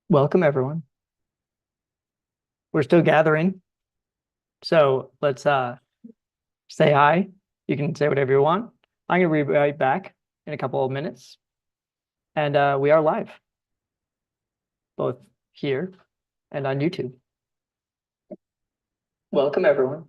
Welcome, everyone. We're still gathering. So let's say hi. You can say whatever you want. I'm going to be right back in a couple of minutes. And we are live, both here and on YouTube. Welcome, everyone.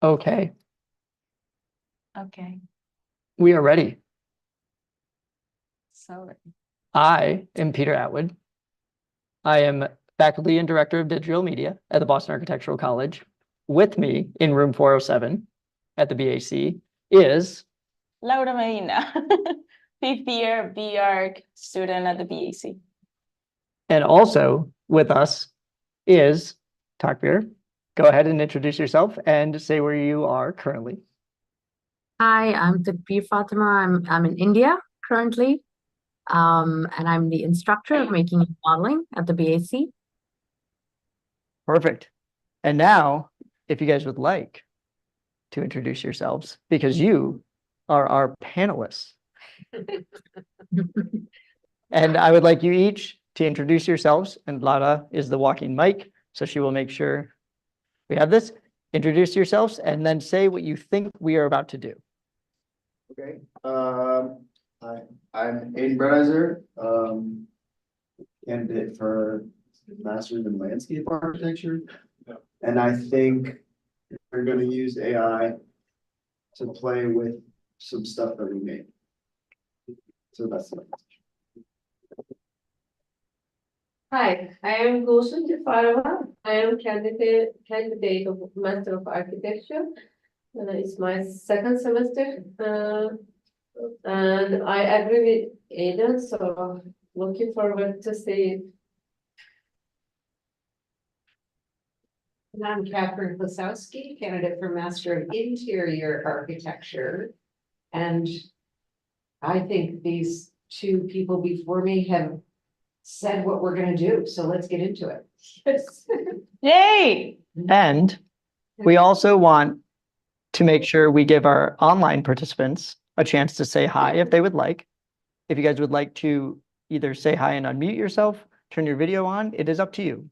Okay, Okay, we are ready. so I am Peter Atwood. I am faculty and director of digital media at the Boston Architectural College. With me in room 407 at the BAC is Laura Medina, fifth year BArch student at the BAC. and also with us is Takbir. Go ahead and introduce yourself and say where you are currently. Hi, I'm Takbir Fatima. I'm in India currently, and I'm the instructor of making and modeling at the BAC. Perfect. And now, if you guys would like to introduce yourselves, because you are our panelists, and I would like you each to introduce yourselves, and Lara is the walking mic, so she will make sure we have this. Introduce yourselves and then say what you think we are about to do. Okay, I'm Aiden Brenizer, candidate for Master's in Landscape Architecture. And I think we're gonna use AI to play with some stuff that we made. So that's it. Hi, I am Gulshan Jafarova. I am candidate of Master of Architecture. It's my second semester. And I agree with Aidan, so looking forward to see it. And I'm Catherine Klosowski, candidate for Master of Interior Architecture. And I think these two people before me have said what we're gonna do, so let's get into it. Yay! And we also want to make sure we give our online participants a chance to say hi if they would like. If you guys would like to either say hi and unmute yourself, turn your video on, it is up to you.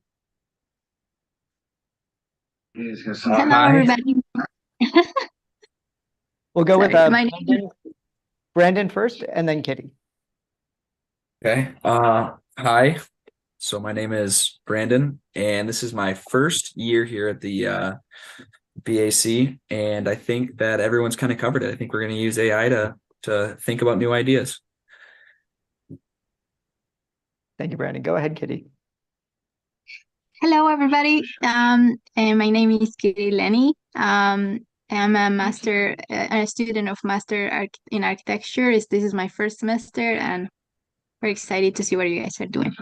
Hello, everybody. We'll go with Sorry, my name Brandon first and then Kitty. Okay. Hi. So my name is Brandon, and this is my first year here at the BAC, and I think that everyone's kind of covered it. I think we're going to use AI to think about new ideas. Thank you, Brandon. Go ahead, Kitty. Hello, everybody. And my name is Kitty Lenny. I'm a student of Master in Architecture. This is my first semester, and we're excited to see what you guys are doing.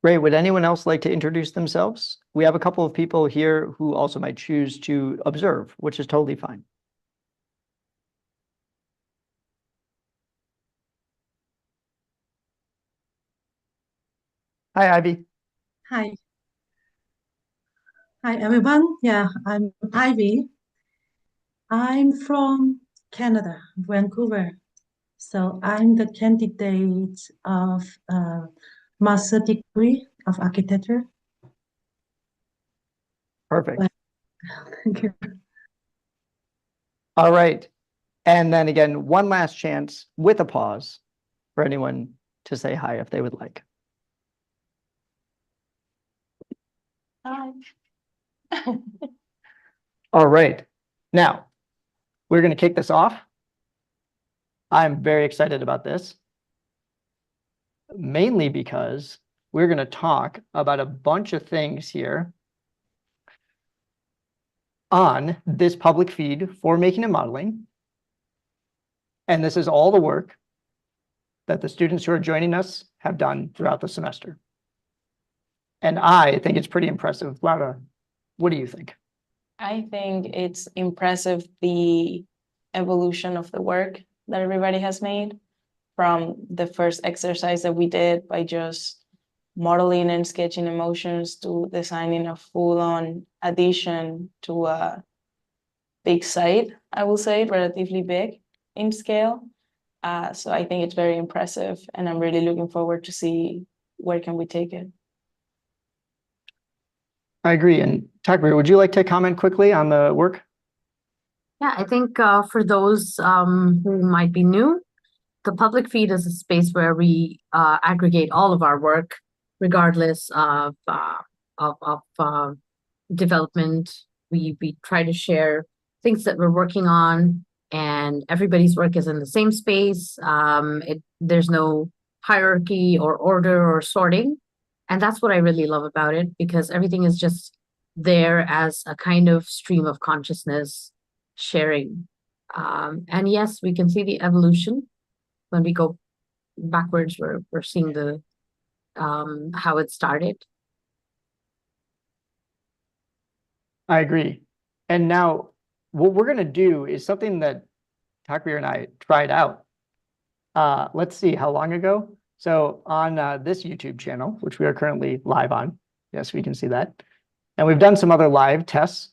Great. Would anyone else like to introduce themselves? We have a couple of people here who also might choose to observe, which is totally fine. Hi, Ivy. Hi. Hi, everyone. Yeah, I'm Ivy. I'm from Canada, Vancouver. So I'm the candidate of master degree of architecture. Perfect. Thank you. All right. And then again, one last chance with a pause for anyone to say hi if they would like. Hi. All right. Now, we're going to kick this off. I'm very excited about this, mainly because we're going to talk about a bunch of things here on this public feed for making and modeling. And this is all the work that the students who are joining us have done throughout the semester. And I think it's pretty impressive. Laura, what do you think? I think it's impressive the evolution of the work that everybody has made from the first exercise that we did by just modeling and sketching emotions to designing a full-on addition to a big site, I will say, relatively big in scale. So I think it's very impressive, and I'm really looking forward to see where can we take it. I agree. And Takbir, would you like to comment quickly on the work? Yeah, I think for those who might be new, the public feed is a space where we aggregate all of our work, regardless of development. We try to share things that we're working on, and everybody's work is in the same space. There's no hierarchy or order or sorting. And that's what I really love about it, because everything is just there as a kind of stream of consciousness sharing. And yes, we can see the evolution. When we go backwards, we're seeing the how it started. I agree. And now what we're going to do is something that Takbir and I tried out. Let's see, how long ago? So on this YouTube channel, which we are currently live on, yes, we can see that. And we've done some other live tests.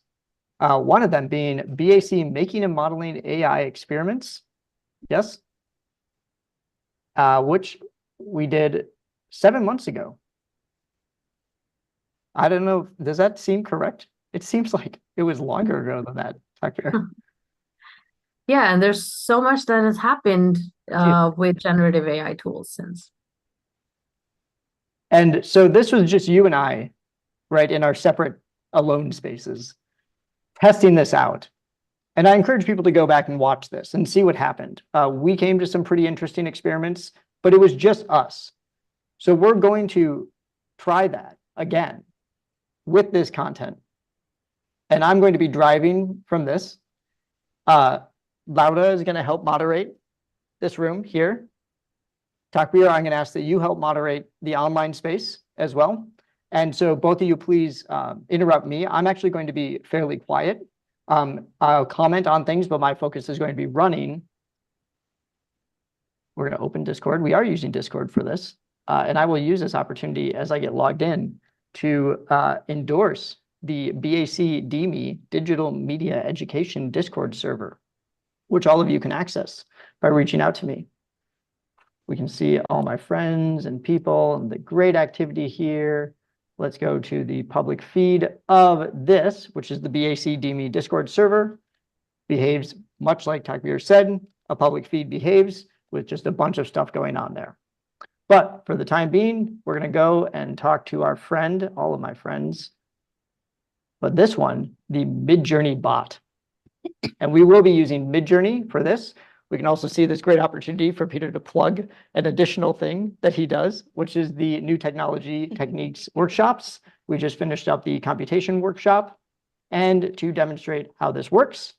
One of them being BAC making and modeling AI experiments. Yes. Which we did 7 months ago. I don't know, does that seem correct? It seems like it was longer ago than that, Takbir. Yeah, and there's so much that has happened with generative AI tools since. And so this was just you and I, right, in our separate alone spaces, testing this out. And I encourage people to go back and watch this and see what happened. We came to some pretty interesting experiments, but it was just us. So we're going to try that again with this content. And I'm going to be driving from this. Laura is going to help moderate this room here. Takbir, I'm going to ask that you help moderate the online space as well. And so both of you, please interrupt me. I'm actually going to be fairly quiet. I'll comment on things, but my focus is going to be running. We're going to open Discord. We are using Discord for this. And I will use this opportunity as I get logged in to endorse the BAC DME Digital Media Education Discord server, which all of you can access by reaching out to me. We can see all my friends and people and the great activity here. Let's go to the public feed of this, which is the BAC DME Discord server. Behaves much like Takbir said, a public feed behaves with just a bunch of stuff going on there. But for the time being, we're going to go and talk to our friend, all of my friends. But this one, the Midjourney bot. And we will be using Midjourney for this. We can also see this great opportunity for Peter to plug an additional thing that he does, which is the new technology techniques workshops. We just finished up the computation workshop. And to demonstrate how this works,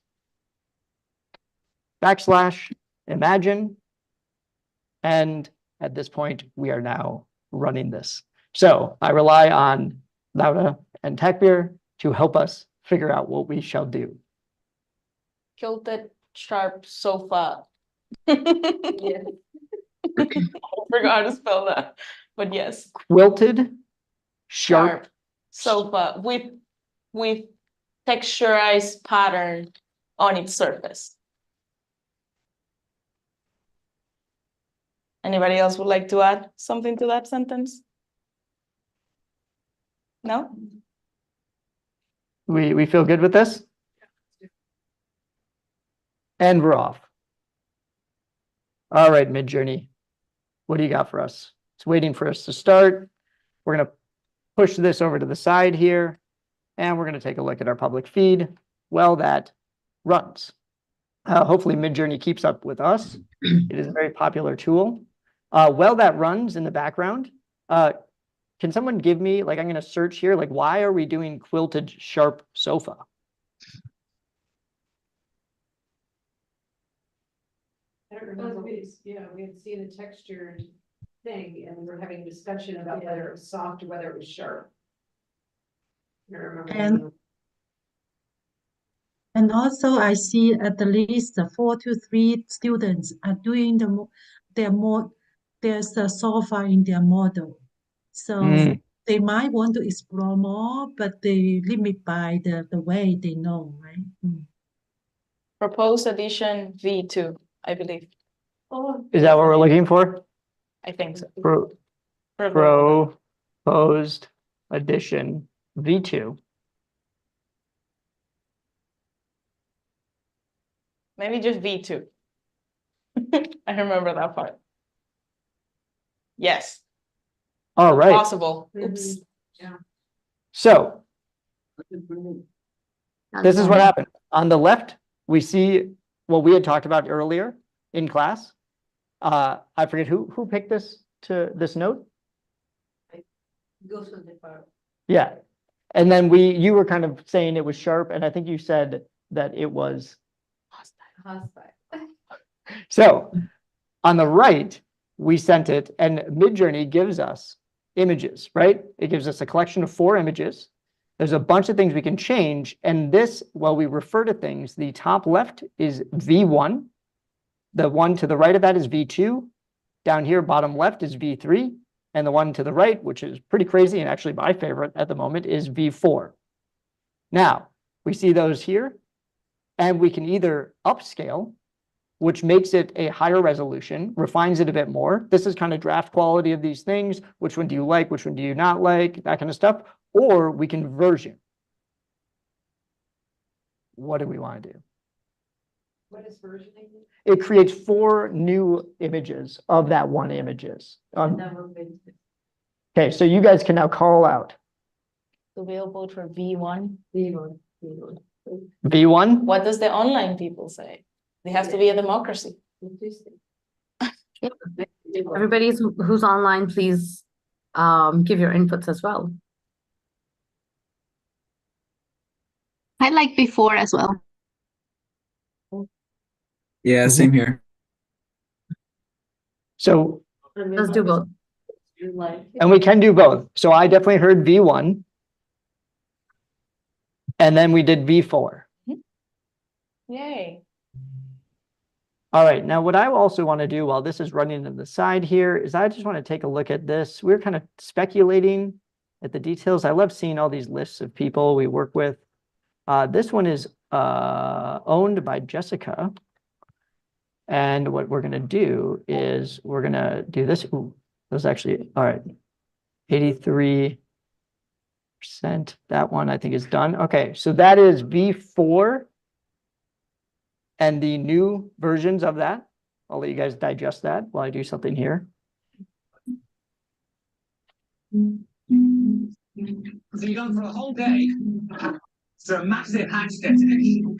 \imagine. And at this point, we are now running this. So I rely on Laura and Takbir to help us figure out what we shall do. Quilted sharp sofa. Yeah. I forgot how to spell that, but yes. Quilted sharp. Sofa with texturized pattern on its surface. Anybody else would like to add something to that sentence? No? We feel good with this? And we're off. All right, Midjourney. what do you got for us? It's waiting for us to start. We're going to push this over to the side here, and we're going to take a look at our public feed while that runs. Hopefully Midjourney keeps up with us. It is a very popular tool. While that runs in the background, can someone give me, like, I'm going to search here, like, why are we doing quilted sharp sofa? I don't remember, yeah, we had seen a textured thing and we were having a discussion about whether it was soft or whether it was sharp. I don't remember. the And- name. And also I see at least 4 to 3 students are doing there's a sofa in their model. So Mm. they might want to explore more, but they limit by the way they know, right? Proposed edition V2, I believe. Oh, Is that what we're looking for? I think so. Proposed edition V2. Maybe just V2. I remember that part. Yes, All right. possible. Oops. So And this is so- what happened. On the left, we see what we had talked about earlier in class. I forget who picked this note. Goes with the far. Yeah. And then you were kind of saying it was sharp, and I think you said that it was. Hostile. So on the right, we sent it, and Midjourney gives us images, right? It gives us a collection of 4 images. There's a bunch of things we can change. And this, while we refer to things, the top left is V1. The one to the right of that is V2. Down here, bottom left is V3. And the one to the right, which is pretty crazy and actually my favorite at the moment, is V4. Now, we see those here, and we can either upscale, which makes it a higher resolution, refines it a bit more. This is kind of draft quality of these things. Which one do you like? Which one do you not like? That kind of stuff. Or we can version. What do we want to do? What is versioning? It creates 4 new images of that one images. Okay, so you guys can now call out So we'll vote for V1. V1. What does the online people say? They have to be a democracy. Everybody who's online, please give your inputs as well. I like before as well. Yeah, same here. So, Let's do both. and we can do both. So I definitely heard V1. And then we did V4. Yay. All right, now what I also want to do while this is running to the side here is I just want to take a look at this. We're kind of speculating at the details. I love seeing all these lists of people we work with. This one is owned by Jessica. And what we're going to do is we're going to do this. Ooh, those actually, all right, 83%. That one I think is done. Okay, so that is V4. And the new versions of that, I'll let you guys digest that while I do something here. So you're going for a whole day for a massive hatch detonation.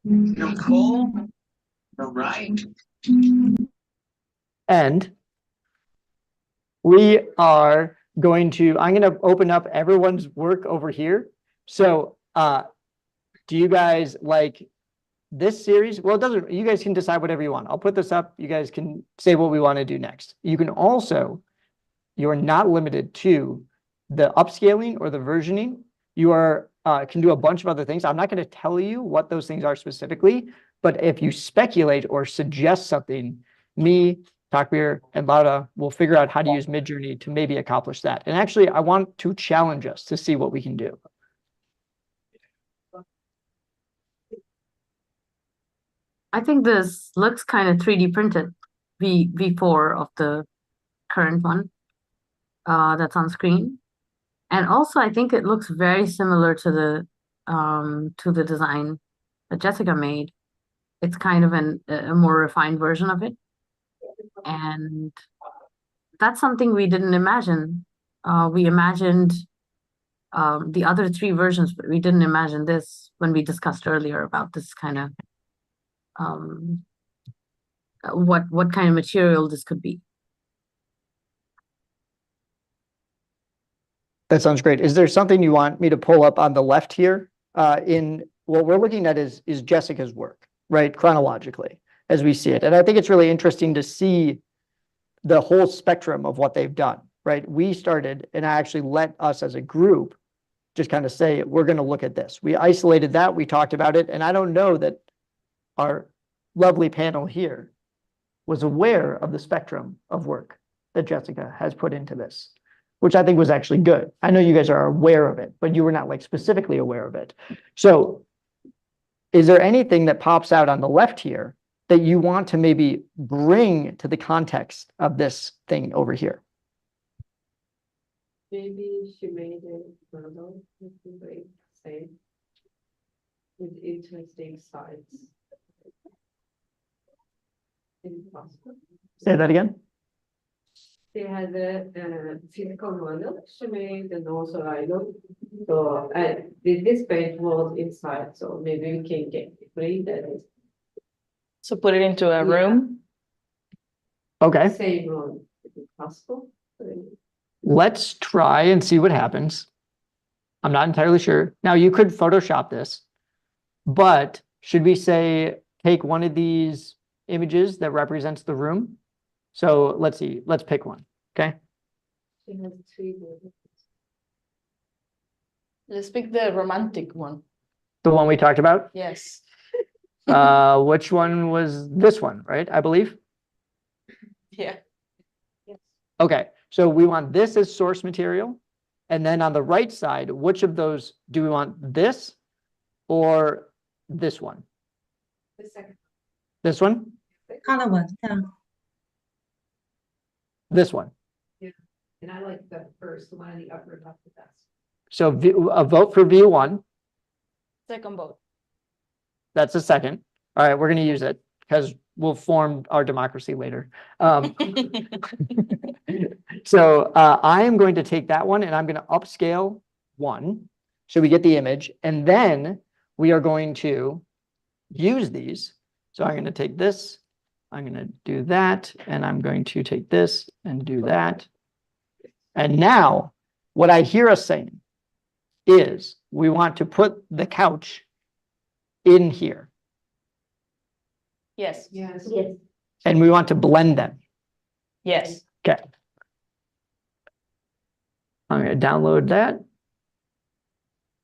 You're cool, you're right. And we are going to, I'm going to open up everyone's work over here. So do you guys like this series? Well, it doesn't, you guys can decide whatever you want. I'll put this up. You guys can say what we want to do next. You can also, you're not limited to the upscaling or the versioning. You are can do a bunch of other things. I'm not going to tell you what those things are specifically, but if you speculate or suggest something, me, Takbir, and Laura will figure out how to use Midjourney to maybe accomplish that. And actually, I want to challenge us to see what we can do. I think this looks kind of 3D printed, V4 of the current one that's on screen. And also, I think it looks very similar to the design that Jessica made. It's kind of a more refined version of it. And that's something we didn't imagine. We imagined the other three versions, but we didn't imagine this when we discussed earlier about this kind of what kind of material this could be. That sounds great. Is there something you want me to pull up on the left here? In what we're looking at is Jessica's work, right? Chronologically, as we see it. And I think it's really interesting to see the whole spectrum of what they've done, right? We started, and I actually let us as a group just kind of say, we're going to look at this. We isolated that, we talked about it, and I don't know that our lovely panel here was aware of the spectrum of work that Jessica has put into this, which I think was actually good. I know you guys are aware of it, but you were not like specifically aware of it. So is there anything that pops out on the left here that you want to maybe bring to the context of this thing over here? Maybe she made a model with the same with interesting sides. Impossible. Say that again. She had a physical model she made and also I know. So this page was inside, so maybe we can read that. So put it into a Yeah. room. Okay, Same room. Is it possible? let's try and see what happens. I'm not entirely sure. Now you could Photoshop this, but should we say, take one of these images that represents the room? So let's see, let's pick one, okay? She has 3 models. Let's pick the romantic one. The one we talked about? Yes. Which one was this one, right? I believe. Yeah. Yes. Okay, so we want this as source material. And then on the right side, which of those do we want, this or this one? The second. This one? Color one, yeah. This one. And I like the first, the one in the upper left the best. So a vote for view one. Second vote. That's a second. All right, we're going to use it because we'll form our democracy later. So I am going to take that one and I'm going to upscale 1. So we get the image, and then we are going to use these. So I'm going to take this, I'm going to do that, and I'm going to take this and do that. And now what I hear us saying is we want to put the couch in here, Yes. Yes. and we want to blend them. Yes. Okay. I'm going to download that,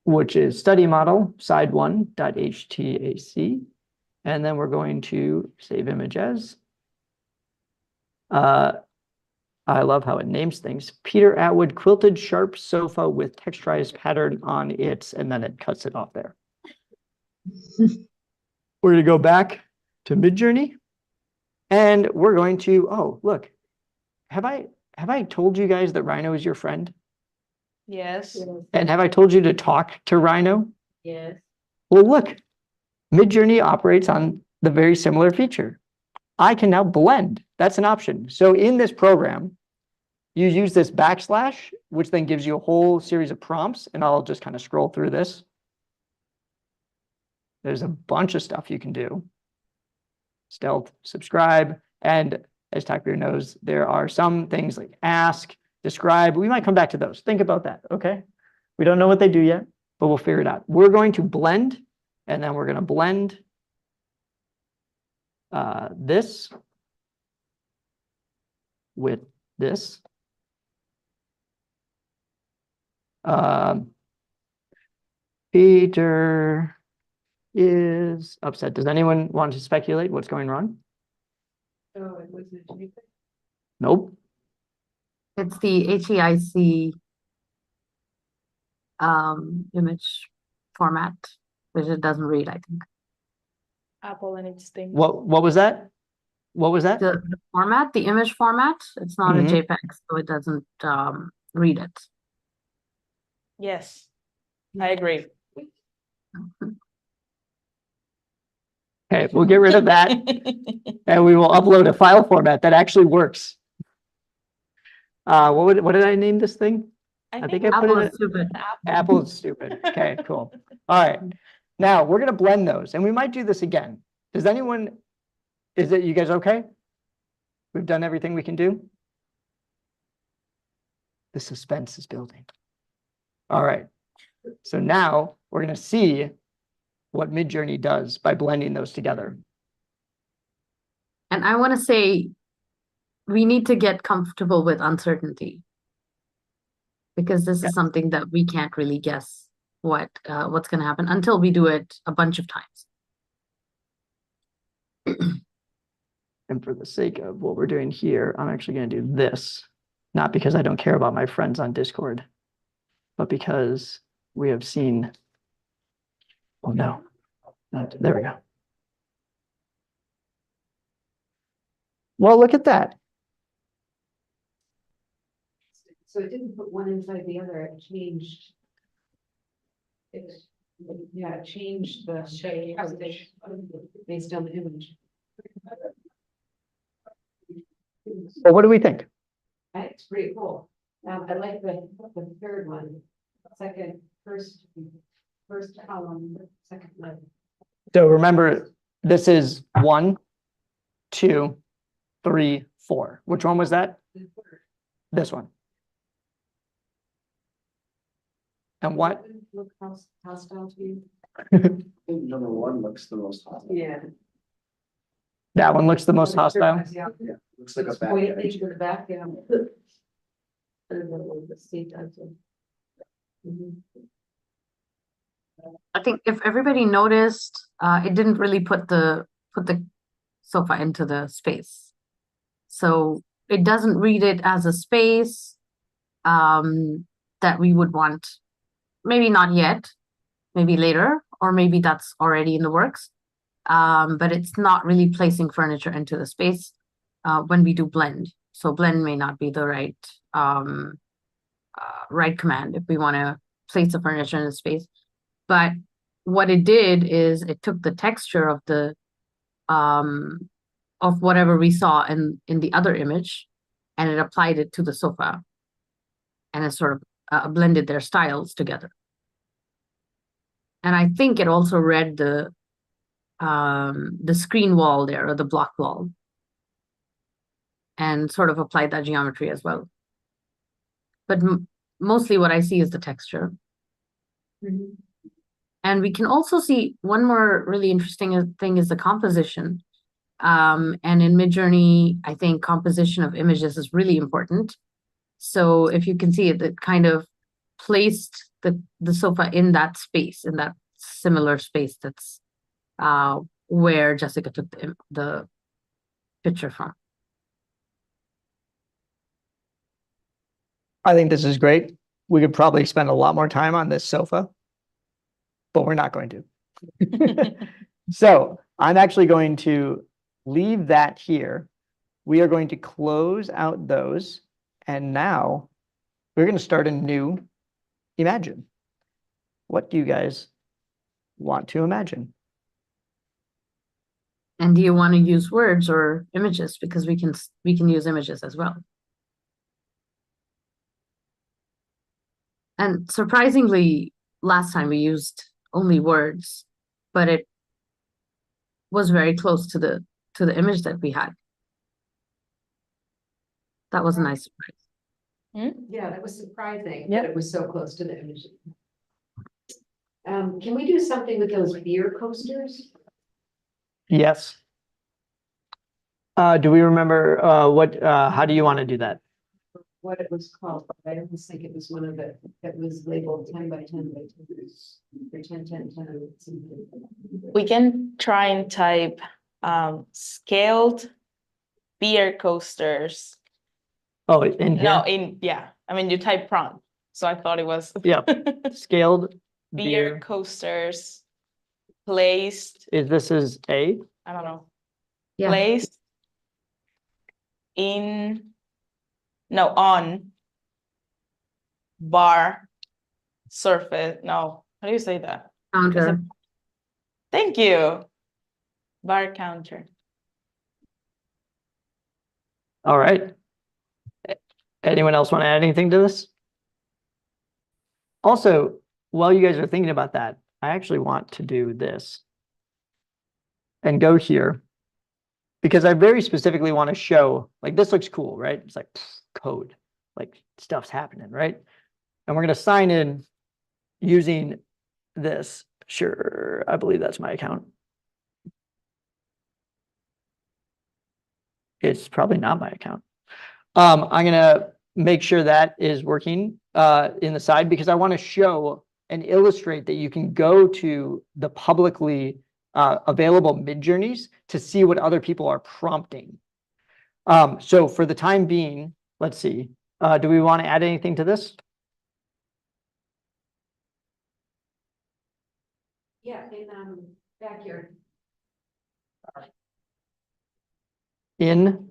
which is study model side1.htac. And then we're going to save image as. I love how it names things. Peter Atwood quilted sharp sofa with texturized pattern on it, and then it cuts it off there. We're going to go back to Midjourney, and we're going to, oh, look, have I told you guys that Rhino is your friend? Yes. And have I told you to talk to Rhino? Yes. Well, look, Midjourney operates on the very similar feature. I can now blend. That's an option. So in this program, you use this \, which then gives you a whole series of prompts, and I'll just kind of scroll through this. There's a bunch of stuff you can do. Stealth, subscribe, and as Takbir knows, there are some things like ask, describe. We might come back to those. Think about that, okay? We don't know what they do yet, but we'll figure it out. We're going to blend, and then we're going to blend this with this. Peter is upset. Does anyone want to speculate what's going wrong? Oh, it wasn't anything. Nope. It's the HEIC image format, which it doesn't read, I think. Apple and its thing. What was that? What was that? The format, the image format, it's not Mhm. a JPEG, so it doesn't read it. Yes. I agree. Okay, we'll get rid of that, and we will upload a file format that actually works. What did I name this thing? I think I put Apple it, is stupid. Apple is stupid. Okay, cool. All right. Now we're gonna blend those and we might do this again. Does anyone, is it, you guys okay? We've done everything we can do? The suspense is building. All right. So now we're gonna see what Midjourney does by blending those together. And I want to say we need to get comfortable with uncertainty because this is something that we can't really guess what's going to happen until we do it a bunch of times. And for the sake of what we're doing here, I'm actually going to do this, not because I don't care about my friends on Discord, but because we have seen, oh no, there we go. Well, look at that. So it didn't put one inside the other, it changed. It changed the shape based on the image. Well, what do we think? It's pretty cool. I like the third one, first column, second line. So remember, this is 1, 2, 3, 4. Which one was that? This one. And what? Look hostile to you. I think number one looks the most hostile. Yeah. That one looks the most hostile. Yeah. Yeah, looks like a It's bad pointed guy. to the back, yeah. And then the seat also. Mhm. I think if everybody noticed, it didn't really put the sofa into the space. So it doesn't read it as a space that we would want. Maybe not yet, maybe later, or maybe that's already in the works. But it's not really placing furniture into the space when we do blend. So blend may not be the right right command if we want to place the furniture in the space. But what it did is it took the texture of the of whatever we saw in the other image, and it applied it to the sofa, and it sort of blended their styles together. And I think it also read the screen wall there, or the block wall, and sort of applied that geometry as well. But mostly what I see is the texture. Mhm. And we can also see one more really interesting thing is the composition. And in Midjourney, I think composition of images is really important. So if you can see it, it kind of placed the sofa in that space, in that similar space that's where Jessica took the picture from. I think this is great. We could probably spend a lot more time on this sofa, but we're not going to. So I'm actually going to leave that here. We are going to close out those. And now we're going to start a new imagine. What do you guys want to imagine? And do you want to use words or images? Because we can use images as well. And surprisingly, last time we used only words, but it was very close to the image that we had. That was a nice surprise. Yeah, that was surprising Yeah. that it was so close to the image. Can we do something with those beer coasters? Yes. Do we remember how do you want to do that? What it was called, I almost think it was one of it that was labeled 10 by 10 by 10. Or 10, 10, 10, something. We can try and type scaled beer coasters. Oh, in here? No, I mean, you type prompt, so I thought it was. Yeah. Scaled Beer beer. coasters placed, This is A? I don't know, Yeah. placed on bar surface, no, how do you say that? Counter. Thank you. Bar counter. All right. Anyone else want to add anything to this? Also, while you guys are thinking about that, I actually want to do this and go here because I very specifically want to show, like, this looks cool, right? It's like code, like stuff's happening, right? And we're going to sign in using this. Sure, I believe that's my account. It's probably not my account. I'm going to make sure that is working in the side because I want to show and illustrate that you can go to the publicly available Midjourneys to see what other people are prompting. So for the time being, let's see, do we want to add anything to this? Yeah, in backyard. In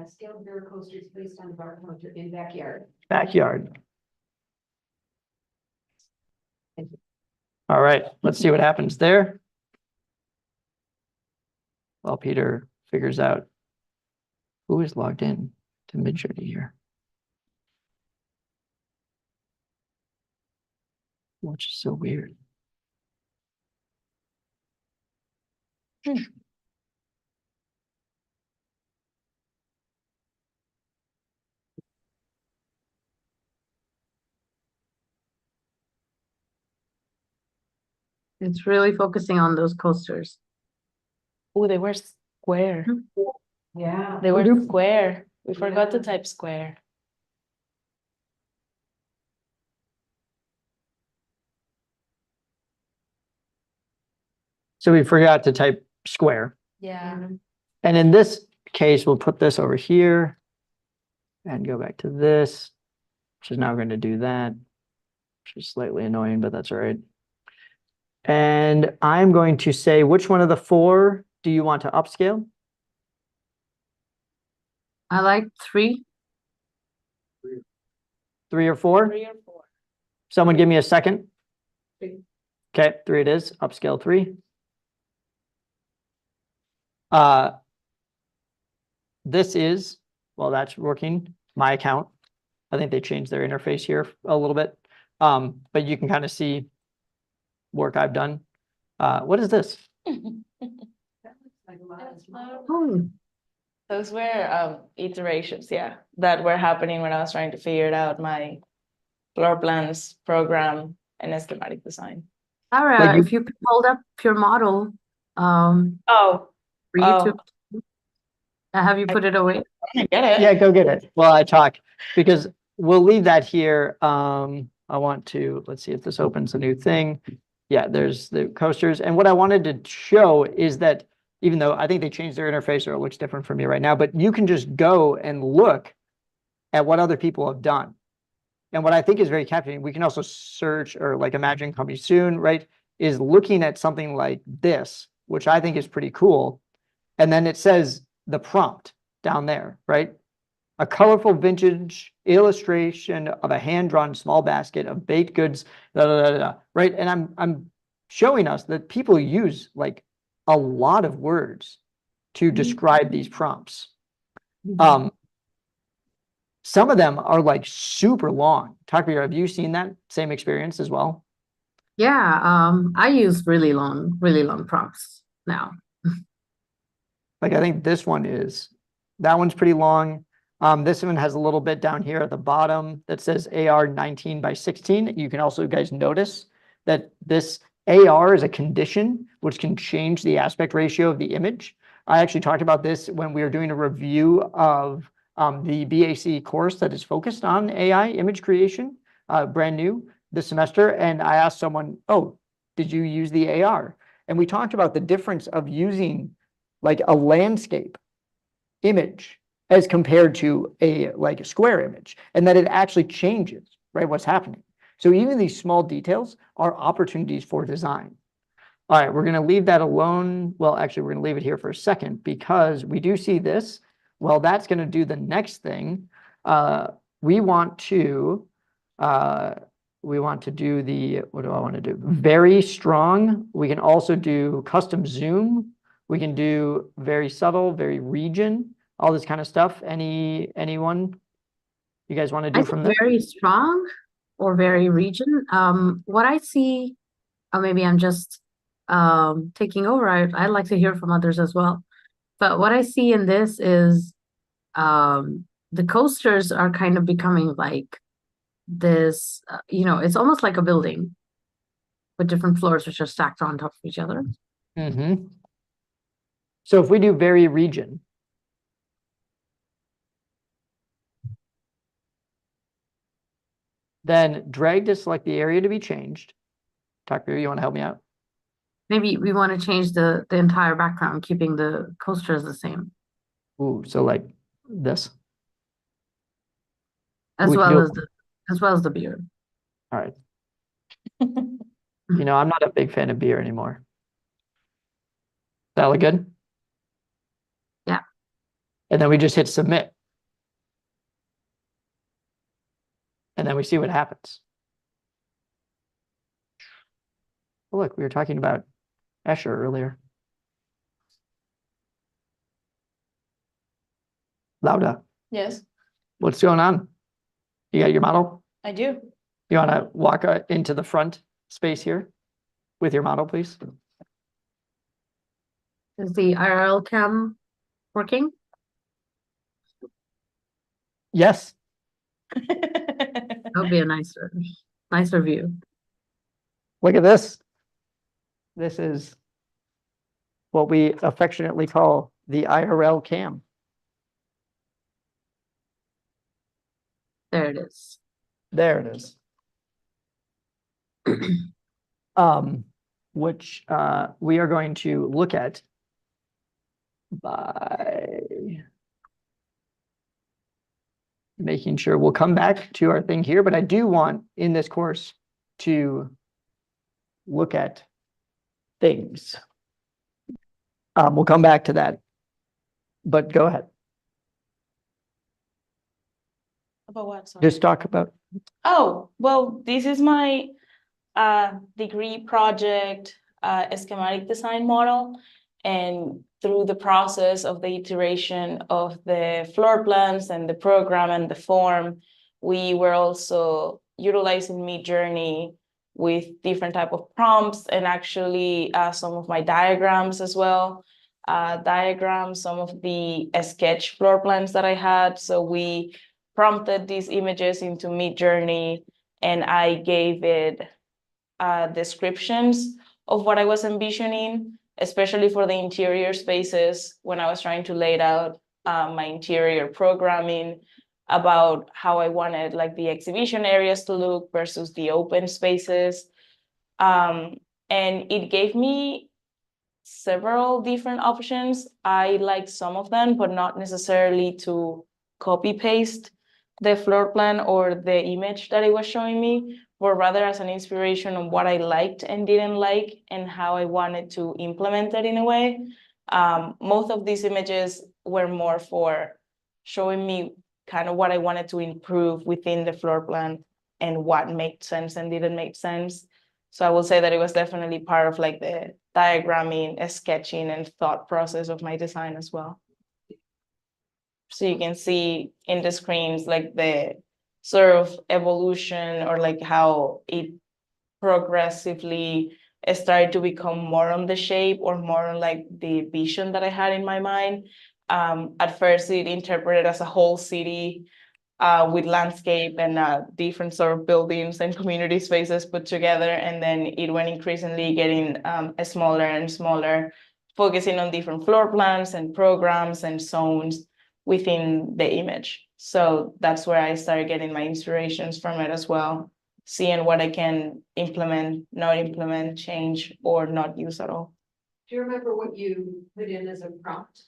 Scaled mirror coasters placed on bar counter in backyard. backyard. All right, let's see what happens there. While Peter figures out who is logged in to Midjourney here. Which is so weird. It's really focusing on those coasters. Oh, they were square. Yeah. They were Oop. square. We forgot to Yeah. type square. So we forgot to type square. Yeah. And in this case, we'll put this over here and go back to this, which is now going to do that, which is slightly annoying, but that's all right. And I'm going to say, which one of the four do you want to upscale? I like 3. 3 or 4? 3 or 4. Someone give me a second. 3. Okay, 3 it is, upscale 3. This is, well, that's working, my account. I think they changed their interface here a little bit. But you can kind of see work I've done. What is this? That looks like a lot of small. Oh, Those were iterations, yeah, that were happening when I was trying to figure it out, my floor plans, program, and schematic design. Sarah, Like you- if you could hold up your model, Oh, for YouTube. Have you put it away? I get it. Yeah, go get it while I talk, because we'll leave that here. I want to, let's see if this opens a new thing. Yeah, there's the coasters. And what I wanted to show is that even though I think they changed their interface or it looks different for me right now, but you can just go and look at what other people have done. And what I think is very captivating, we can also search or like imagine coming soon, right? Is looking at something like this, which I think is pretty cool. And then it says the prompt down there, right? A colorful vintage illustration of a hand-drawn small basket of baked goods, right? And I'm showing us that people use like a lot of words to describe these prompts. Some of them are like super long. Takbir, have you seen that same experience as well? Yeah, I use really long prompts now. Like I think this one is, that one's pretty long. This one has a little bit down here at the bottom that says AR 19 by 16. You can also, guys, notice that this AR is a condition which can change the aspect ratio of the image. I actually talked about this when we were doing a review of the BAC course that is focused on AI image creation, brand new this semester. And I asked someone, oh, did you use the AR? And we talked about the difference of using like a landscape image as compared to a like a square image, and that it actually changes, right, what's happening. So even these small details are opportunities for design. All right, we're going to leave that alone. Well, actually, we're going to leave it here for a second because we do see this. Well, that's going to do the next thing. We want to do the, what do I want to do? Very strong. We can also do custom zoom. We can do very subtle, very region, all this kind of stuff. Anyone? you guys want to I do think from there? very strong or very region. What I see, or maybe I'm just taking over. I'd like to hear from others as well. But what I see in this is the coasters are kind of becoming like this, it's almost like a building with different floors which are stacked on top of each other. Mm-hmm. So if we do vary region. Then drag to select the area to be changed. Tucker, you want to help me out? Maybe we want to change the entire background, keeping the coasters the same, Ooh, so like this. as We can well do- as the beard. All right. You know, I'm not a big fan of beer anymore. That look good? Yeah. And then we just hit submit. And then we see what happens. Oh, look, we were talking about Escher earlier. Lauda, Yes, what's going on? You got your model? I do. You want to walk into the front space here with your model, please? Is the IRL cam working? Yes. That would be a nicer view. Look at this. This is what we affectionately call the IRL cam. There it is. There it is. Which we are going to look at by making sure we'll come back to our thing here, but I do want in this course to look at things. We'll come back to that, but go ahead. About what? Sorry. Just talk about. Oh, well, this is my degree project schematic design model. And through the process of the iteration of the floor plans and the program and the form, we were also utilizing Midjourney with different type of prompts and actually some of my diagrams as well. Some of the sketch floor plans that I had. So we prompted these images into Midjourney and I gave it descriptions of what I was envisioning, especially for the interior spaces when I was trying to lay out my interior programming about how I wanted like the exhibition areas to look versus the open spaces. And it gave me several different options. I like some of them, but not necessarily to copy paste the floor plan or the image that it was showing me, but rather as an inspiration on what I liked and didn't like and how I wanted to implement it in a way. Most of these images were more for showing me kind of what I wanted to improve within the floor plan and what made sense and didn't make sense. So I will say that it was definitely part of like the diagramming, sketching, and thought process of my design as well. So you can see in the screens like the sort of evolution or like how it progressively started to become more on the shape or more on like the vision that I had in my mind. At first it interpreted as a whole city with landscape and different sort of buildings and community spaces put together. And then it went increasingly getting smaller and smaller, focusing on different floor plans and programs and zones within the image. So that's where I started getting my inspirations from it as well, seeing what I can implement, not implement, change, or not use at all. Do you remember what you put in as a prompt?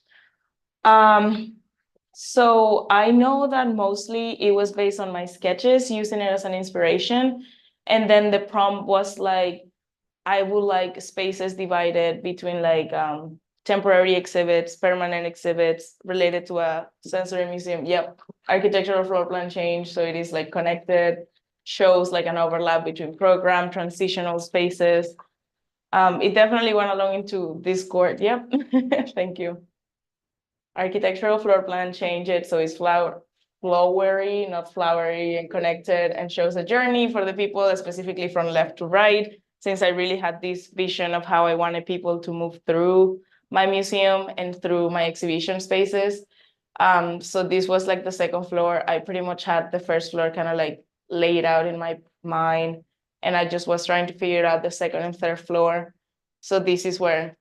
So I know that mostly it was based on my sketches, using it as an inspiration. And then the prompt was like, I would like spaces divided between like temporary exhibits, permanent exhibits related to a sensory museum. Yep, architectural floor plan change. So it is like connected, shows like an overlap between program, transitional spaces. It definitely went along into Discord. Yep, thank you. Architectural floor plan, change it so it's flowery, not flowery and connected, and shows a journey for the people, specifically from left to right, since I really had this vision of how I wanted people to move through my museum and through my exhibition spaces. So this was like the second floor. I pretty much had the first floor kind of like laid out in my mind, and I just was trying to figure out the second and third floor. So this is where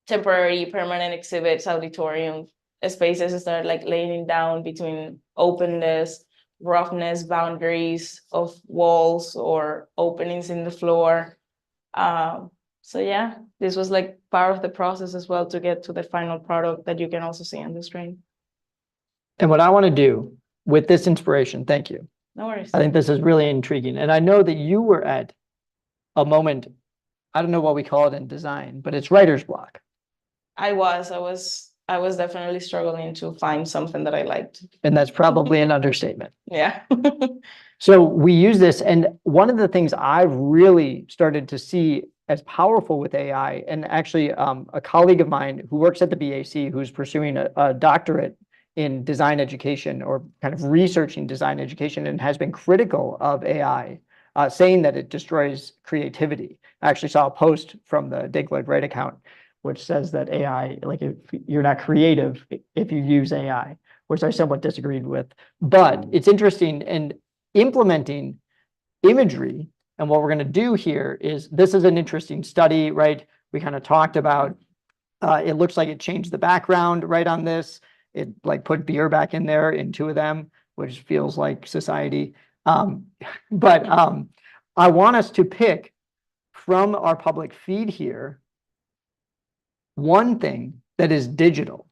temporary, permanent exhibits, auditorium spaces start like laying down between openness, roughness, boundaries of walls or openings in the floor. So yeah, this was like part of the process as well to get to the final product that you can also see on the screen. And what I want to do with this inspiration, thank you. No worries. I think this is really intriguing. And I know that you were at a moment, I don't know what we call it in design, but it's writer's block. I was definitely struggling to find something that I liked. And that's probably an understatement. Yeah. So we use this, and one of the things I've really started to see as powerful with AI, and actually a colleague of mine who works at the BAC, who's pursuing a doctorate in design education or kind of researching design education and has been critical of AI, saying that it destroys creativity. I actually saw a post from the Dig Like Right account, which says that AI, like if you're not creative if you use AI, which I somewhat disagreed with. But it's interesting, and implementing imagery, and what we're going to do here is, this is an interesting study, right? We kind of talked about, it looks like it changed the background right on this. It like put beer back in there in two of them, which feels like society. But I want us to pick from our public feed here one thing that is digital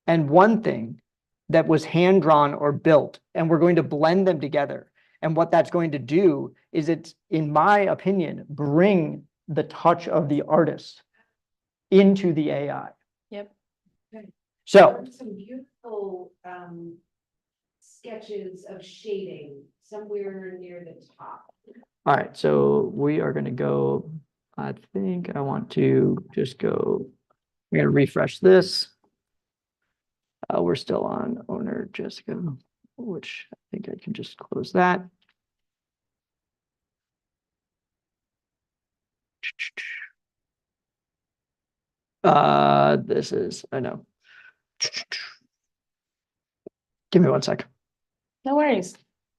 and one thing that was hand-drawn or built, and we're going to blend them together. And what that's going to do is, it's, in my opinion, bring the touch of the artist into the AI. Yep. So Some beautiful sketches of shading somewhere near the top. all right, so we are going to go, I think I want to just go, I'm going to refresh this. We're still on owner Jessica, which I think I can just close that. This is, I know. Give me 1 sec. No worries.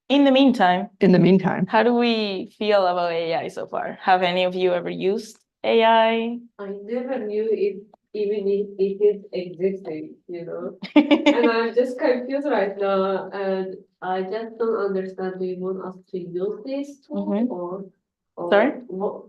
In the meantime, In the meantime, how do we feel about AI so far? Have any of you ever used AI? I never knew it even if it is existing, you know. And I'm just confused right now, and I just don't understand. Do you want us to use this tool Mhm. or Sorry? what?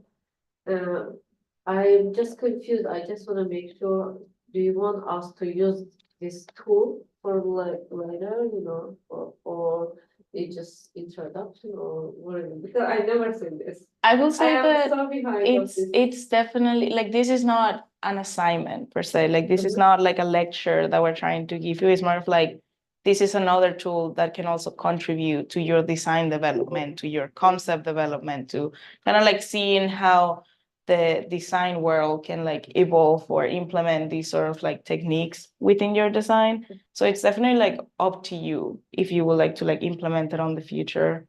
I'm just confused. I just want to make sure. Do you want us to use this tool for like later, you know, or it's just introduction or what? Because I never seen this. I will I say am that so behind of this. it's definitely like, this is not an assignment per se. Like this is Mhm. not like a lecture that we're trying to give you. It's more of like, this is another tool that can also contribute to your design development, to your concept development, to kind of like seeing how the design world can like evolve or implement these sort of like techniques within your design. So it's definitely like up to you if you would like to like implement it on the future.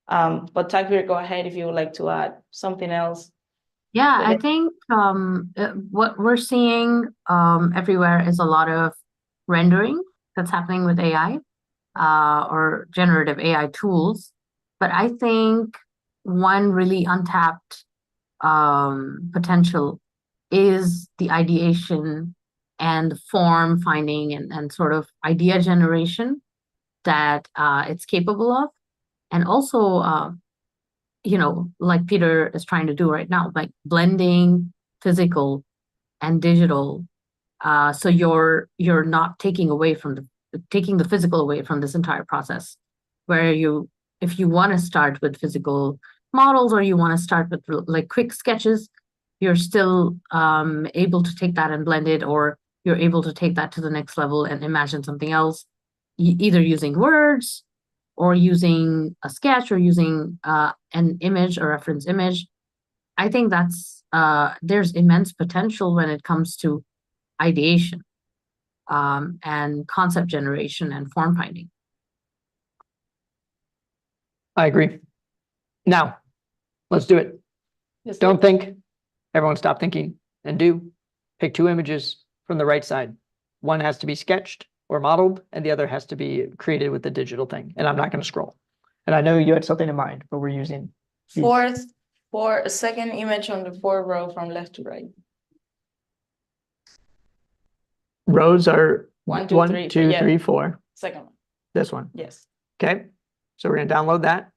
But Takbir, go ahead if you would like to add something else. Yeah, I Okay. think what we're seeing everywhere is a lot of rendering that's happening with AI or generative AI tools. But I think one really untapped potential is the ideation and the form finding and sort of idea generation that it's capable of. And also, you know, like Peter is trying to do right now, like blending physical and digital. So you're not taking away from taking the physical away from this entire process, where you, if you want to start with physical models or you want to start with like quick sketches, you're still able to take that and blend it, or you're able to take that to the next level and imagine something else, either using words or using a sketch or using an image, a reference image. I think that's there's immense potential when it comes to ideation and concept generation and form finding. I agree. Now, let's do it. Let's Don't look. think. Everyone stop thinking and do. Pick two images from the right side. One has to be sketched or modeled, and the other has to be created with the digital thing. And I'm not going to scroll. And I know you had something in mind, but we're using these. Second image on the fourth row from left to right. Rows are One, two, one, three, two, yeah. three, four. Second one, This one. yes. Okay. So we're going to download that.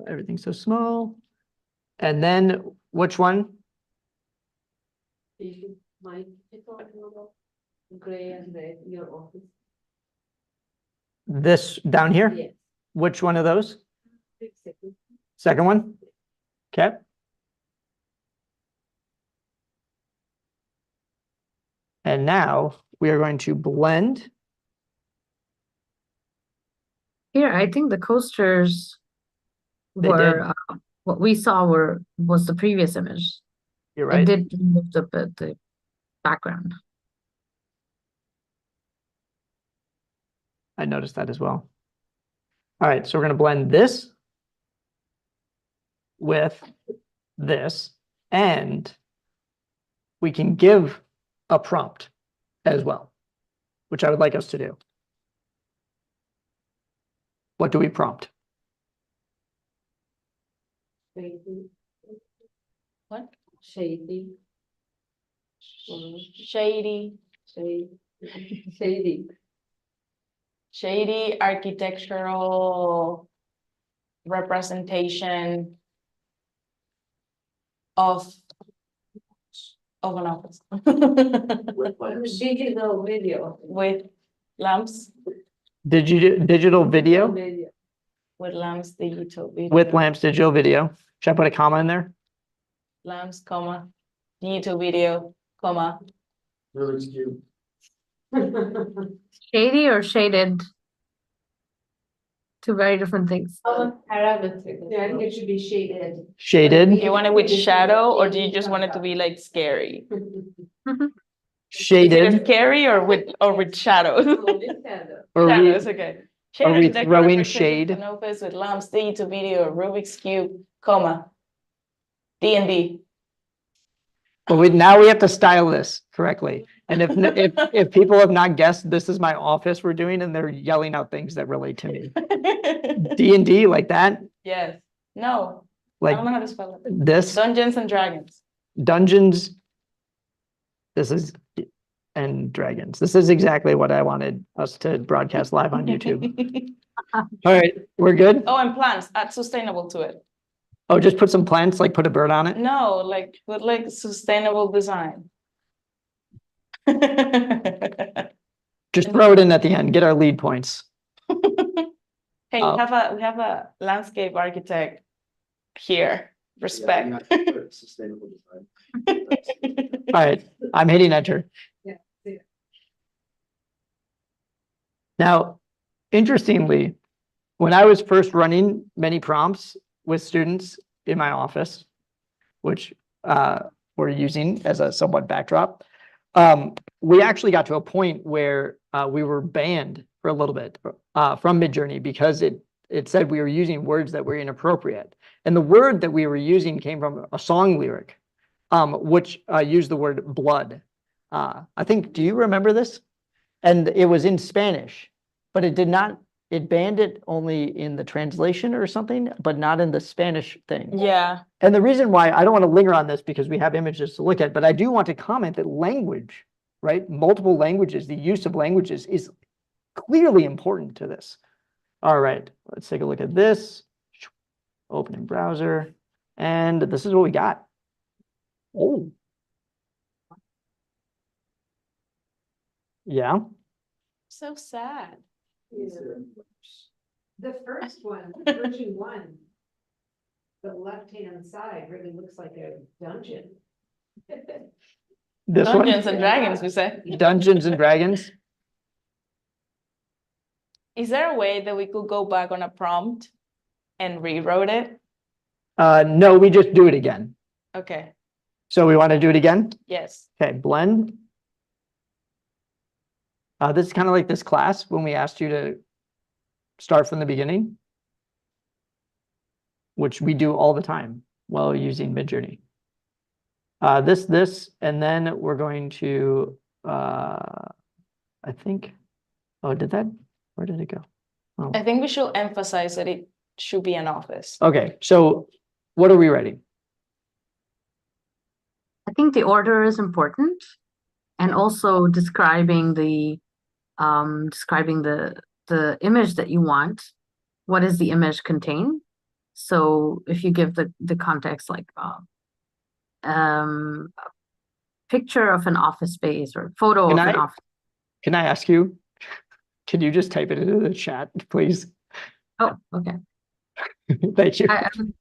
Everything's so small. And then which one? My gray and red, your office. This down here? Yes. Which one of those? 6 seconds. Second one? Okay. And now we are going to blend. Here, I think the coasters They did. were, what we saw was the previous image. You're I right. did remove the background. I noticed that as well. All right, so we're going to blend this with this, and we can give a prompt as well, which I would like us to do. What do we prompt? Shady. What? Shady. Shady, Shady. shady architectural representation of an office. With lamps. Digital video. With lamps, Digital video Video. with lamps, digital video. with lamps, digital video. Should I put a comma in there? Lamps, comma, digital video, comma. Rubik's Cube. Shady or shaded? Two very different things. Parametric. Yeah, I think it should be shaded. Shaded, You want it with shadow, or do you just want it to be like scary? Is it shaded. scary or with shadows? Or we, Shadows, okay. are Shade we architectural throwing representation shade? of an office with lamps, digital video, Rubik's Cube, comma. D&D. But now we have to style this correctly. And if people have not guessed, this is my office we're doing, and they're yelling out things that relate to me. D&D like that, Yes. No, I like don't know how to spell it. this, Dungeons and Dragons. Dungeons. This is, and Dragons. This is exactly what I wanted us to broadcast live on YouTube. All right, we're good? Oh, and plants. Add sustainable to it. Oh, just put some plants, like put a bird on it? No, like put like sustainable design. Just throw it in at the end, get our lead points. Hey, Oh. we have a landscape architect here. Respect. Yeah, I put sustainable design. All right, I'm hitting enter. Yeah, yeah. Now, interestingly, when I was first running many prompts with students in my office, which we're using as a somewhat backdrop, we actually got to a point where we were banned for a little bit from Midjourney because it said we were using words that were inappropriate. And the word that we were using came from a song lyric, which used the word blood. I think, do you remember this? And it was in Spanish, but it did not, it banned it only in the translation or something, but not in the Spanish thing. Yeah. And the reason why, I don't want to linger on this because we have images to look at, but I do want to comment that language, right? Multiple languages, the use of languages is clearly important to this. All right, let's take a look at this. Open in browser, and this is what we got. Oh. Yeah. So sad. The first one, version 1. The left-hand side really looks like a dungeon. This one? Dungeons and Dragons, we say. Dungeons and Dragons. Is there a way that we could go back on a prompt and rewrote it? No, we just do it again. Okay, So we want to do it again? yes. Okay, blend. This is kind of like this class when we asked you to start from the beginning. which we do all the time while using Midjourney. This, and then we're going to, I think, oh, where did it go? Oh. I think we should emphasize that it should be an office. Okay, so what are we writing? I think the order is important, and also describing the image that you want. What does the image contain? So if you give the context like a picture of an office space or photo of an office. Can I ask you? Can you just type it into the chat, please? Oh, okay. Thank you. I'm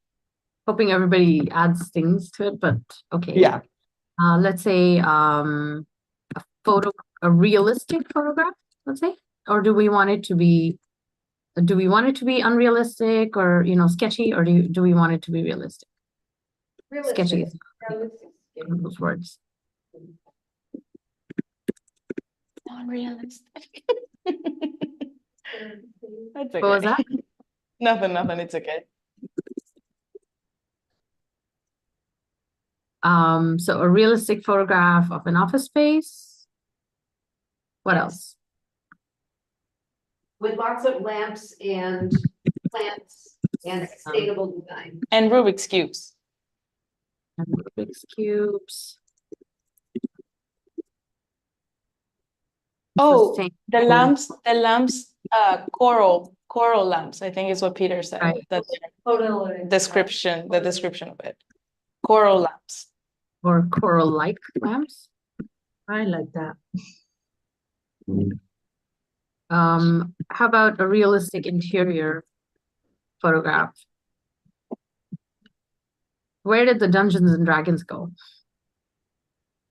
hoping everybody adds things to it, but okay. Yeah. Let's say a realistic photograph, let's say, or do we want it to be unrealistic or sketchy, or do we want it to be realistic? Sketchy is one of those words. Unrealistic. That's What was okay. that? Nothing, it's okay. So a realistic photograph of an office space. What else? With lots of lamps and plants and sustainable design. And Rubik's Cubes. And Rubik's cubes. Oh, Sustain- the lamps, coral lamps, I think is what Peter said. Right. That Totally. the description of it. Coral lamps. Or coral-like lamps. I like that. How about a realistic interior photograph? Where did the Dungeons and Dragons go?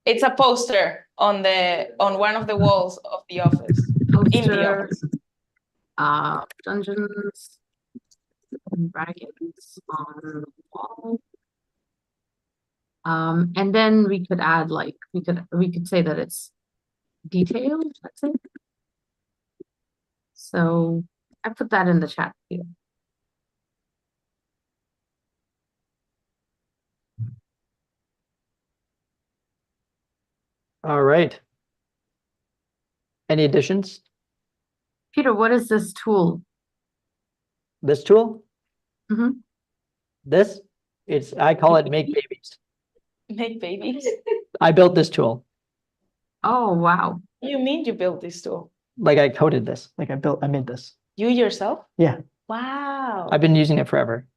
It's a poster on one of the walls of the office. In the Poster, office. Dungeons and Dragons on the wall. And then we could add we could say that it's detailed, let's say. So I put that in the chat here. All right. Any additions? Peter, what is this tool? This tool? Mhm. This? I call it Make Babies. Make babies. I built this tool. Oh, wow. You mean you built this tool? Like I coded this. Like I made this. You yourself? Yeah. Wow. I've been using it forever.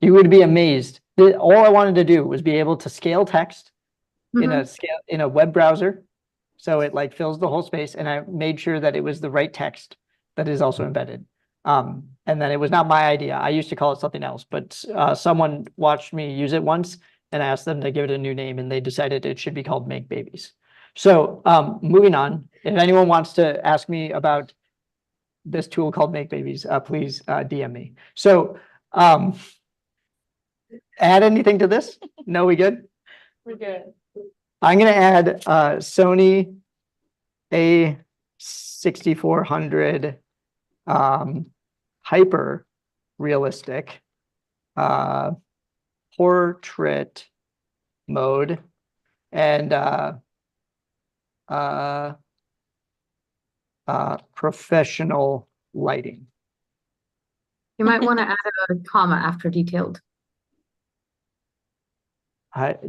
You would be amazed. All I wanted to do was be able to scale text in a web browser. So it like fills the whole space, and I made sure that it was the right text that is also embedded. And then it was not my idea. I used to call it something else, but someone watched me use it once and I asked them to give it a new name, and they decided it should be called Make Babies. So moving on, if anyone wants to ask me about this tool called Make Babies, please DM me. So add anything to this? No, we good? We're good. I'm going to add Sony A6400 hyper realistic portrait mode and professional lighting. You might want to add a comma after detailed.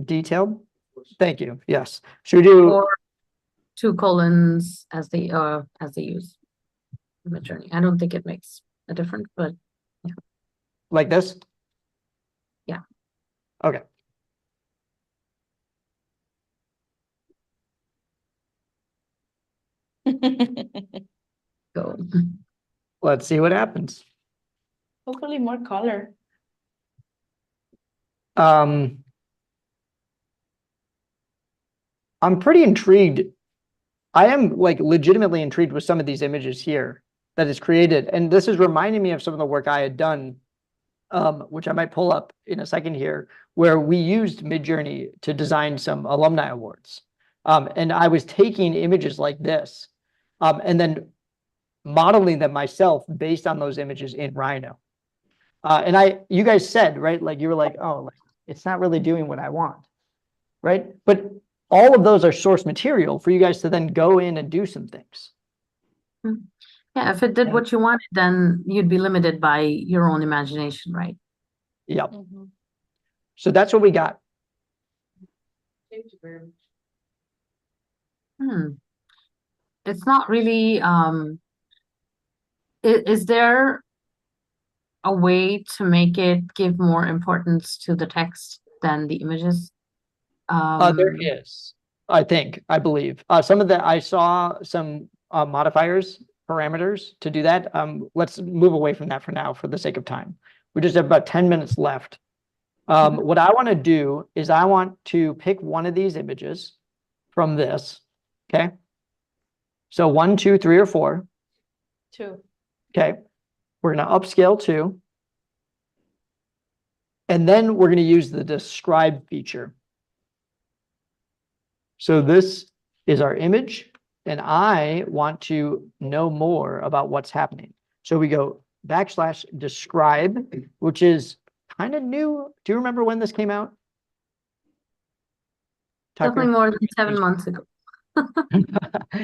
Detailed? Thank you. Yes. Should we do Or 2 colons as they use in Midjourney. I don't think it makes a difference, but like this? Yeah. Okay. go. Let's see what happens. Hopefully more color. I'm pretty intrigued. I am like legitimately intrigued with some of these images here that is created. And this is reminding me of some of the work I had done, which I might pull up in a second here, where we used Midjourney to design some alumni awards. And I was taking images like this and then modeling them myself based on those images in Rhino. And you guys said, right, like you were like, oh, like, it's not really doing what I want, right? But all of those are source material for you guys to then go in and do some things. Yeah, if it did what you wanted, then you'd be limited by your own imagination, right? Yep. Mhm. So that's what we got. Thank you very much. It's not really, is there a way to make it give more importance to the text than the images? There is, I believe. Some of the, I saw some modifiers, parameters to do that. Let's move away from that for now, for the sake of time. We just have about 10 minutes left. What I want to do is I want to pick one of these images from this, okay? So 1, 2, 3, or 4, 2. okay? We're going to upscale 2. And then we're going to use the describe feature. So this is our image, and I want to know more about what's happening. So we go \describe, which is kind of new. Do you remember when this came out? Definitely Tucker? more than 7 months ago.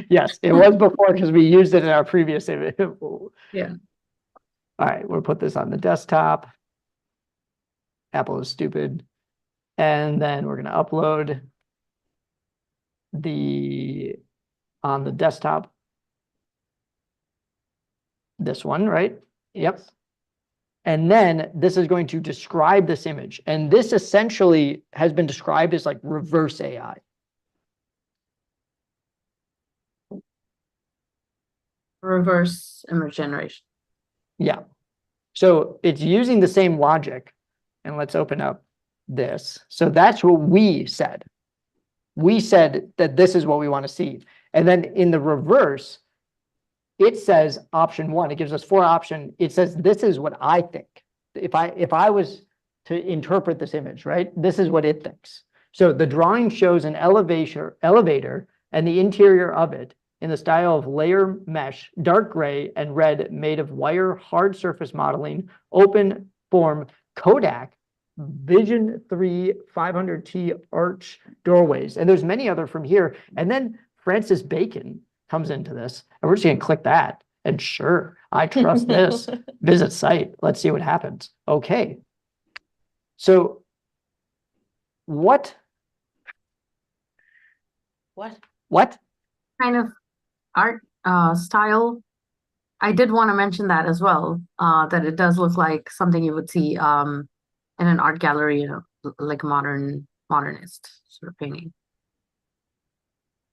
Yes, it was before because we used it in our previous image. Yeah. All right, we'll put this on the desktop. Apple is stupid. And then we're going to upload on the desktop. This one, right? Yep. And then this is going to describe this image. And this essentially has been described as like reverse AI. Reverse image generation. Yeah. So it's using the same logic. And let's open up this. So that's what we said. We said that this is what we want to see. And then in the reverse, it says option 1. It gives us 4 options. It says, this is what I think. If I was to interpret this image, right? This is what it thinks. So the drawing shows an elevator and the interior of it in the style of layer mesh, dark gray and red, made of wire hard surface modeling, open form Kodak Vision 3 500T arch doorways. And there's many other from here. And then Francis Bacon comes into this, and we're just going to click that. And sure, I trust this. Visit site. Let's see what happens. Okay. So what Kind of art style. I did want to mention that as well, that it does look like something you would see in an art gallery, you know, like modernist sort of painting.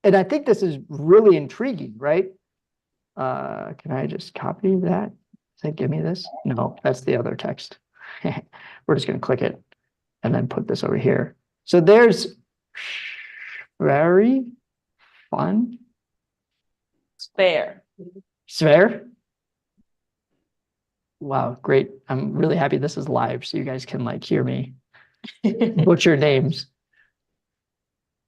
And I think this is really intriguing, right? Can I just copy that? Does it give me this? No, that's the other text. We're just going to click it and then put this over here. So there's very fun. Spare. Sphere. Wow, great. I'm really happy this is live so you guys can like hear me butcher names.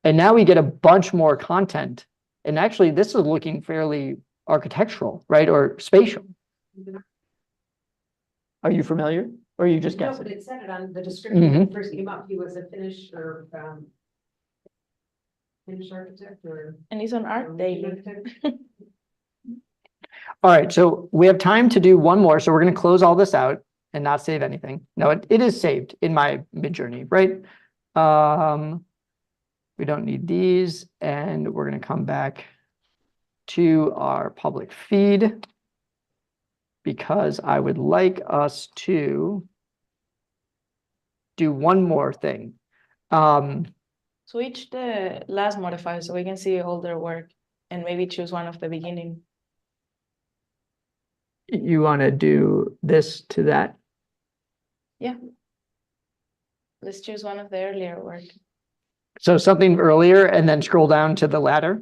And now we get a bunch more content. And actually, this is looking fairly architectural, right? Or spatial. Are you familiar? Or are you just No, guessing? but it said it on the description when it first came up. He was a Finnish or Finnish architect or. And it's on Art Daily. architect. All right, so we have time to do one more. So we're going to close all this out and not save anything. No, it is saved in my Midjourney, right? We don't need these, and we're going to come back to our public feed because I would like us to do one more thing. Switch the last modifier so we can see all their work and maybe choose one of the beginning. You want to do this to that? Yeah. Let's choose one of the earlier work. So something earlier and then scroll down to the latter.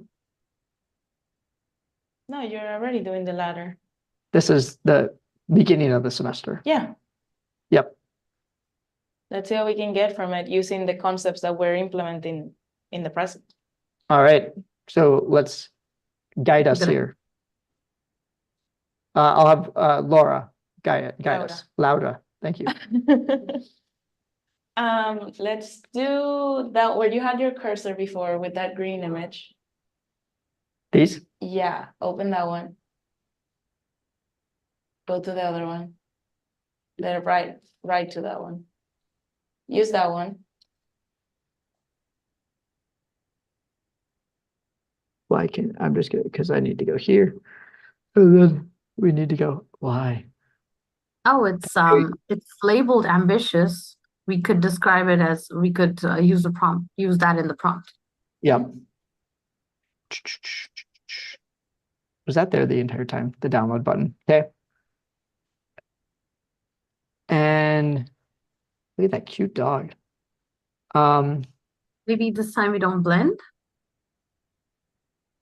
No, you're already doing the latter. This is the beginning of the semester. Yeah. Yep. Let's see what we can get from it using the concepts that we're implementing in the present. All right. So let's guide us Gonna- here. I'll have Laura guide Laura. us. Laura. Thank you. Let's do that where you had your cursor before with that green image. These? Yeah, open that one. Go to the other one. Then right to that one. Use that one. Why can't, I'm just gonna, because I need to go here. And then we need to go, why? Oh, it's labeled ambitious. We could describe it as, we could use the prompt, use that in the prompt. Yep. Was that there the entire time? The download button. Okay. And look at that cute dog. Maybe this time we don't blend.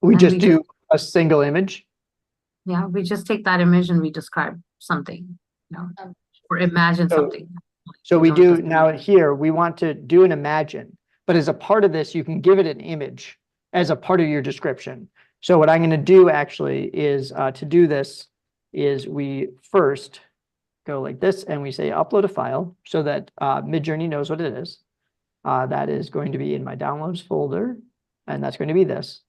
We And just we do a single image. Yeah, we just take that image and we describe something, you know, or imagine So- something. So we don't do just- now here, we want to do an imagine, but as a part of this, you can give it an image as a part of your description. So what I'm going to do actually is to do this is we first go like this and we say upload a file so that Midjourney knows what it is. That is going to be in my downloads folder, and that's going to be this.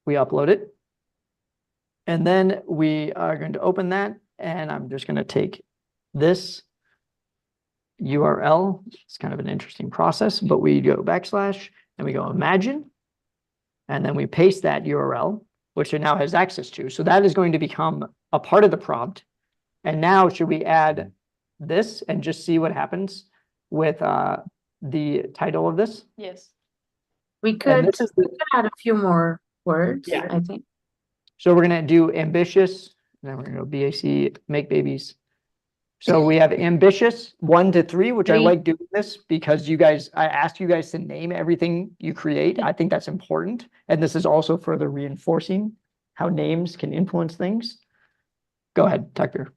We upload it. And then we are going to open that, and I'm just going to take this URL. It's kind of an interesting process, but we go backslash and we go imagine, and then we paste that URL, which it now has access to. So that is going to become a part of the prompt. And now should we add this and just see what happens with the title of this? Yes. We And could this is the, add a few more words, Yeah. I think. so we're gonna do ambitious, and then we're gonna go BAC, make babies. So we have ambitious 1 to 3, which I 3. like doing this because you guys, I asked you guys to name everything you create. I think that's important. And this is also further reinforcing how names can influence things. Go ahead, Tucker.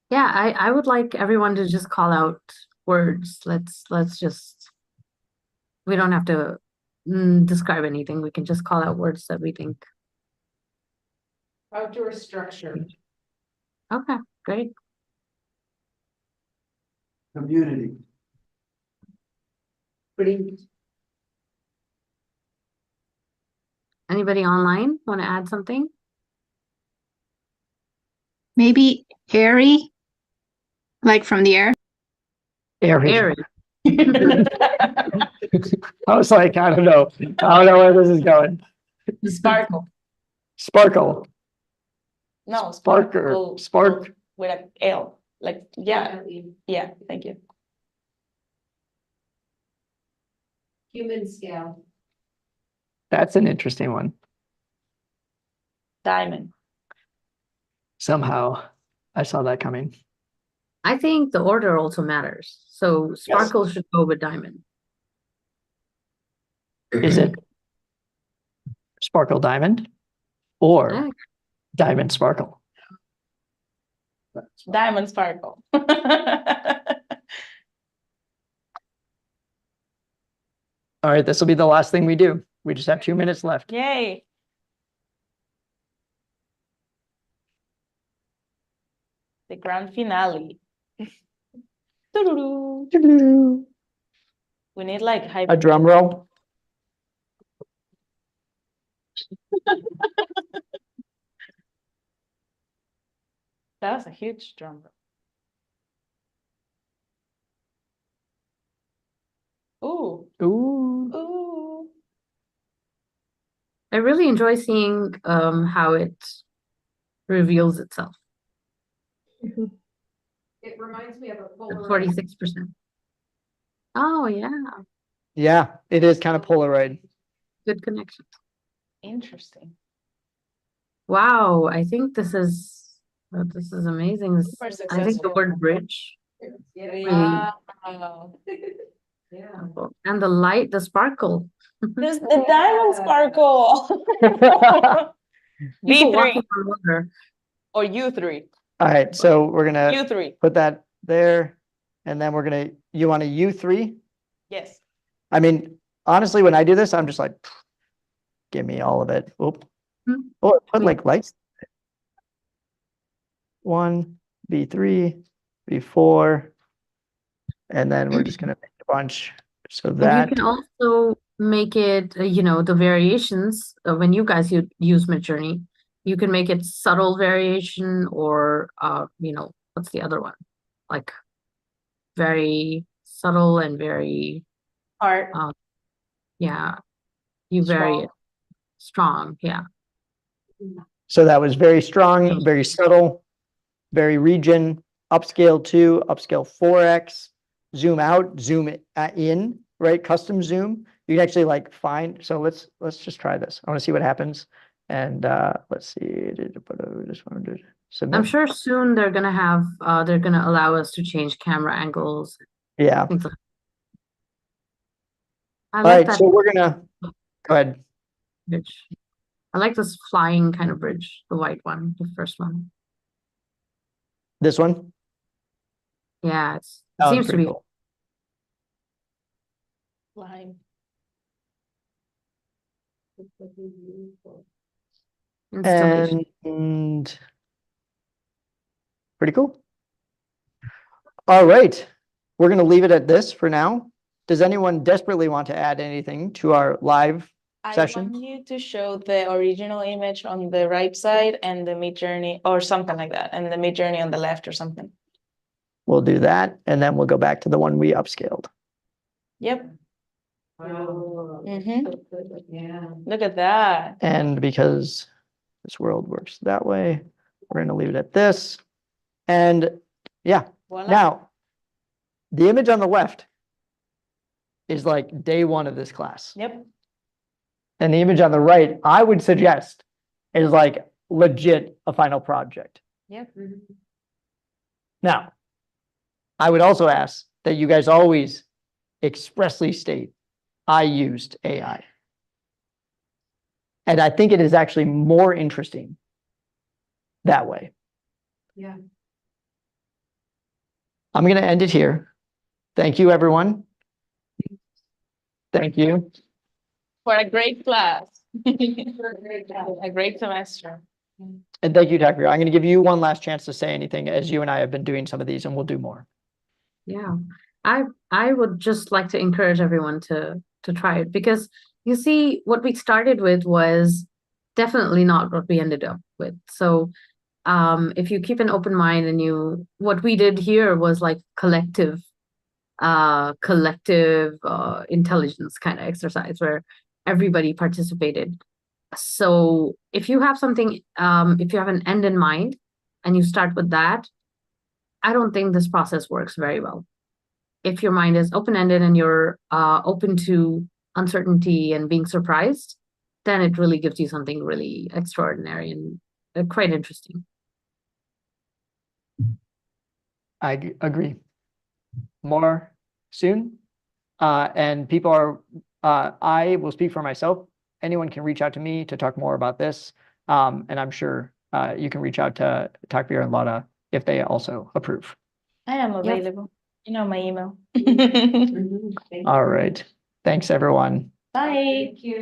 Yeah, I would like everyone to just call out words. Let's just, we don't have to describe anything. We can just call out words that we think. Outdoor structure. Okay, great. Community. Print. Anybody online want to add something? Maybe airy, like from the air. Airy. Airy. I was like, I don't know. I don't know where this is going. Sparkle. Sparkle, No, Sparker, sparkle. spark. With a L. Like, yeah, yeah, thank you. Human scale. That's an interesting one. Diamond. Somehow I saw that coming. I think the order also matters. So sparkle should go with diamond. Is it sparkle diamond or Yeah. diamond sparkle? Diamond sparkle. All right, this will be the last thing we do. We just have 2 minutes left. Yay. The grand finale. Doo-doo-doo. We need like A drum roll. That was a huge drum roll. Ooh, Ooh. ooh. I really enjoy seeing how it reveals itself. It reminds me of a Polaroid. 46%. Oh yeah, Yeah, it is kind of Polaroid. good connection. Interesting. Wow, I think this is amazing. Super I think the successful. word bridge Yeah. Wow. Yeah. and the light, the sparkle. There's the diamond sparkle. People B3 walking on water. or U3. All right, so we're gonna U3. put that there, and then we're gonna, you want a U3? Yes. I mean, honestly, when I do this, I'm just like, give me all of it. Oop. Hmm. Or put like lights. 1, B3, before. And then we're just gonna make a bunch. So And that, you can also make it, the variations when you guys use Midjourney, you can make it subtle variation or, what's the other one? Like very subtle and very, Art. yeah, you vary Strong. it strong, yeah. so that was very strong, very subtle, very region, upscale 2, upscale 4x, zoom out, zoom in, right? Custom zoom. You can actually like find, so let's just try this. I want to see what happens. And let's see, just wanted to submit. I'm sure soon they're gonna allow us to change camera angles. Yeah. Things like- I All like right, that so we're gonna, go ahead. bridge. I like this flying kind of bridge, the white one, the first one. This one. Yeah, it That was seems to pretty be cool. Lime. installation. And pretty cool. All right, we're gonna leave it at this for now. Does anyone desperately want to add anything to our live I session? want you to show the original image on the right side and the Midjourney or something like that, and the Midjourney on the left or something. We'll do that, and then we'll go back to the one we upscaled. Yep. Oh, Mhm. so good. Yeah. Look at that. And because this world works that way, we're gonna leave it at this. And yeah, Voila. now, the image on the left is like day 1 of this class. Yep. And the image on the right, I would suggest, is like legit a final project. Yep. Now, I would also ask that you guys always expressly state, I used AI. And I think it is actually more interesting that way. Yeah. I'm going to end it here. Thank you, everyone. Thank you. For a great class. A great semester. And thank you, Tucker. I'm going to give you one last chance to say anything as you and I have been doing some of these, and we'll do more. Yeah, I would just like to encourage everyone to try it, because you see what we started with was definitely not what we ended up with. So if you keep an open mind and what we did here was like collective intelligence kind of exercise where everybody participated. So if you have something, if you have an end in mind and you start with that, I don't think this process works very well. If your mind is open-ended and you're open to uncertainty and being surprised, then it really gives you something really extraordinary and quite interesting. I agree. More soon. And people are, I will speak for myself. Anyone can reach out to me to talk more about this. And I'm sure you can reach out to Takbir and Lada if they also approve. I am available. You know my email. All right. Thanks, everyone. Bye. Thank you.